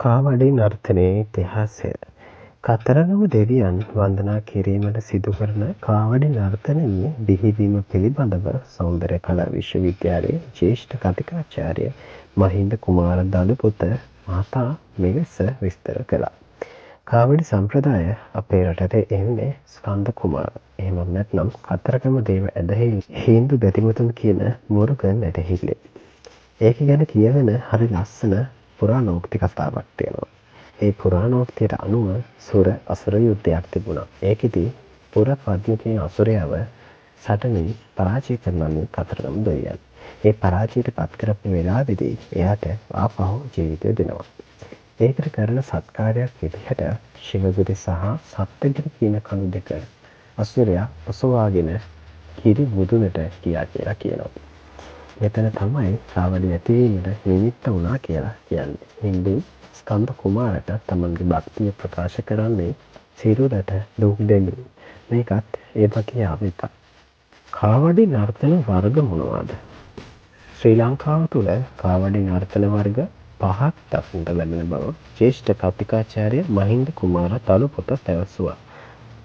කාවඩි නර්තනයේ ඉතිහාසය කතරගම දෙවියන් වන්දනා කිරීමට සිදු කරන කාවඩි නර්තනයේ බිහිවීම පිළිබඳව සෞන්දර්ය කලා විශ්වවිද්‍යාලයේ ජ්‍යෙෂ්ඨ කතිකාචාර්ය මහින්ද කුමාර දළුපොත මහතා මෙලෙස විස්තර කළා. කාවඩි සම්ප්‍රදාය අපේ රටට එන්නේ ස්කන්ධ කුමාර එහෙම නැත්නම් කතරගම දේව ඇදහිලි හින්දු බැතිමතුන් කියන මුරුගන් ඇදහිල්ලේ. ඒක ගැන කියවෙන හරි ලස්සන පුරාණෝක්ති කතාවක් තියෙනවා. ඒ පුරාණෝක්තියට අනුව සුර අසුර යුද්ධයක් තිබුණා. ඒකෙදි පුර පද්මකේ අසුරයව සටනින් පරාජය කරනන්නේ කතරගම දෙවියන්. ඒ පරාජයට පත් කරපු වෙලාවේදී එයාට ආපහු ජීවිතය දෙනවා. ඒකට කරන සත්කාරයක් විදිහට ශිවගුරු සහ සත්ත්වගුරු කියන කණු දෙක අසුරයා ඔසවාගෙන කිරි මුදුනට ගියා කියලා කියනවා. මෙතන තමයි කාවඩි ඇතිවීමට නිමිත්ත වුණා කියලා කියන්නේ. හින්දු ස්කන්ධ කුමාරට තමන්ගේ භක්තිය ප්‍රකාශ කරන්නේ සිරුරට දුක් දෙමින්. මේකත් ඒ වගේ ආවිත. කාවඩි නර්තන වර්ග මොනවාද? ශ්‍රී ලංකාව තුළ කාවඩි නර්තන වර්ග 5ක් දක්නට ලැබෙන බව ජ්‍යෙෂ්ඨ කතිකාචාර්ය මහින්ද කුමාර දළුපොත පැවසුවා.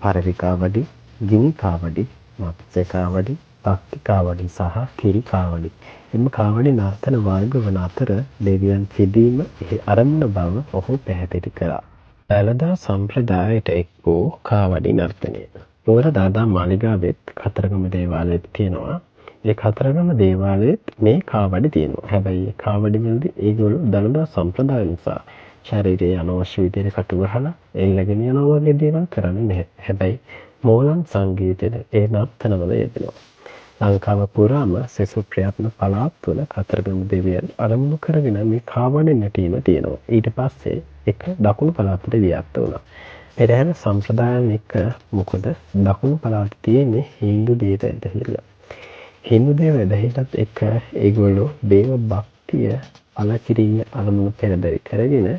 පරවි කාවඩි, ගිනි කාවඩි, මත්ස්‍ය කාවඩි, භක්ති කාවඩි සහ කිරි කාවඩි. එම කාවඩි නර්තන වර්ග වන අතර දෙවියන් පිදීම එහි අරමුණ බව ඔහු පැහැදිලි කළා. දළදා සම්ප්‍රදායට එක් වූ කාවඩි නර්තනය. නුවර දළදා මාලිගාවෙත් කතරගම දේවාලයෙත් තියෙනවා. ඒ කතරගම දේවාලයෙත් මේ කාවඩි තියෙනවා. හැබැයි කාවඩි වලදී ඒගොල්ලෝ දළදා සම්ප්‍රදාය නිසා ශරීරයේ අනවශ්‍ය විදිහට කටු ගහලා එල්ලගෙන යනවා වගේ දේවල් කරන්නේ නැහැ. හැබැයි මෝලන් සංගීතයේ ඒ නර්තනවල යෙදෙනවා. ලංකාව පුරාම සෙසු ප්‍රයත්න පළාත් තුළ කතරගම දෙවියන් අරමුණු කරගෙන මේ කාවඩි නැටීම තියෙනවා. ඊට පස්සේ එක දකුණු පළාතට ව්‍යාප්ත වුණා. පෙරහැර සම්ප්‍රදායන් එක්ක මොකද දකුණු පළාතේ තියෙන්නේ හින්දු දේව ඇදහිල්ල. හින්දු දේව ඇදහිල්ලත් එක්ක ඒගොල්ලෝ දේව භක්තිය පළ කිරීම අරමුණු පෙරදරි කරගෙන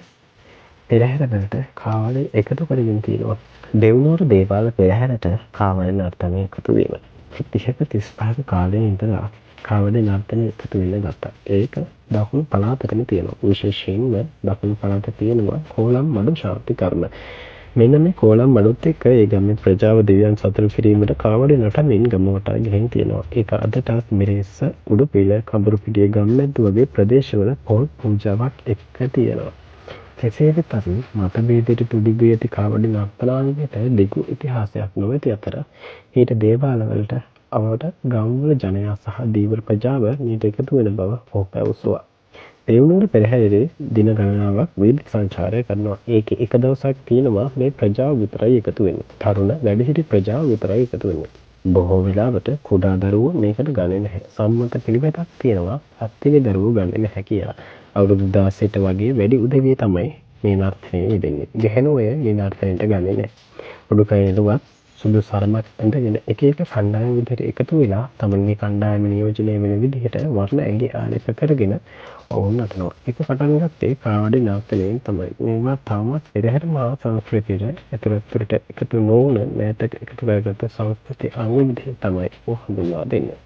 පෙරහැරවලට කාවඩි එකතු කරගෙන තියෙනවා. දෙව්නුවර දේවාල පෙරහැරට කාවඩි නර්තනය එකතු වීම 30ක 35ක කාලේ ඉඳලා කාවඩි නර්තනය එකතු වෙන්න ගත්තා. ඒක දකුණු පළාතකම තියෙනවා. විශේෂයෙන්ම දකුණු පළාතේ තියෙනවා කෝලම් මඩු ශාන්ති කර්ම. මෙන්න මේ කෝලම් මඩුත් එක්ක ඒ ගමේ ප්‍රජාව දෙවියන් සතුටු කිරීමට කාවඩි නටමින් ගම වටා ගිහින් තියෙනවා. ඒක අදටත් මිරේස්ස, උඩුපිල, කඹුරුපිටිය ගම්මැද්ද වගේ ප්‍රදේශවල පොල් පූජාවක් එක්ක තියෙනවා. කෙසේ වෙතත් මතභේදයට තුඩු දී ඇති කාවඩි නර්තනාංගයට දිගු ඉතිහාසයක් නොමැති අතර ඊට දේවාලවලට අවඩ ගම්වල ජනයා සහ දීවර ප්‍රජාව මීට එකතු වෙන බව ඔහු පැවසුවා. දෙව්නුවර පෙරහැරේ දින ගණනාවක් වීථි සංචාරය කරනවා. ඒකේ එක දවසක් තියෙනවා මේ ප්‍රජාව විතරයි එකතු වෙන්නේ. තරුණ වැඩිහිටි ප්‍රජාව විතරයි එකතු වෙන්නේ. බොහෝ වෙලාවට කුඩා දරුවෝ මේකට ගන්නේ නැහැ. සම්මත පිළිවෙතක් තියෙනවා අත්තිගේ දරුවෝ ගන්නේ නැහැ කියලා. අවුරුදු 16ට වගේ වැඩි උදවිය තමයි මේ නර්තනයේ යෙදෙන්නේ. ගැහැණු අය මේ නර්තනයට ගන්නේ නැහැ. උඩුකයලුවත් සුදු සරමක් ඇඳගෙන එක එක කණ්ඩායම් විදිහට එකතු වෙලා තමන්ගේ කණ්ඩායම නියෝජනය වෙන විදිහට වර්ණ ඇඟේ ආලේප කරගෙන ඔවුන් නටනවා. ඒක පටන් ගත්තේ කාවඩි නර්තනයෙන් තමයි. මේවා තාමත් පෙරහැර මහා සංස්කෘතියට ඇතුළතට එකතු නොවුන මෑතක එකතු කරගත්ත සංස්කෘතික අංග විදිහට තමයි හඳුන්වා දෙන්නේ.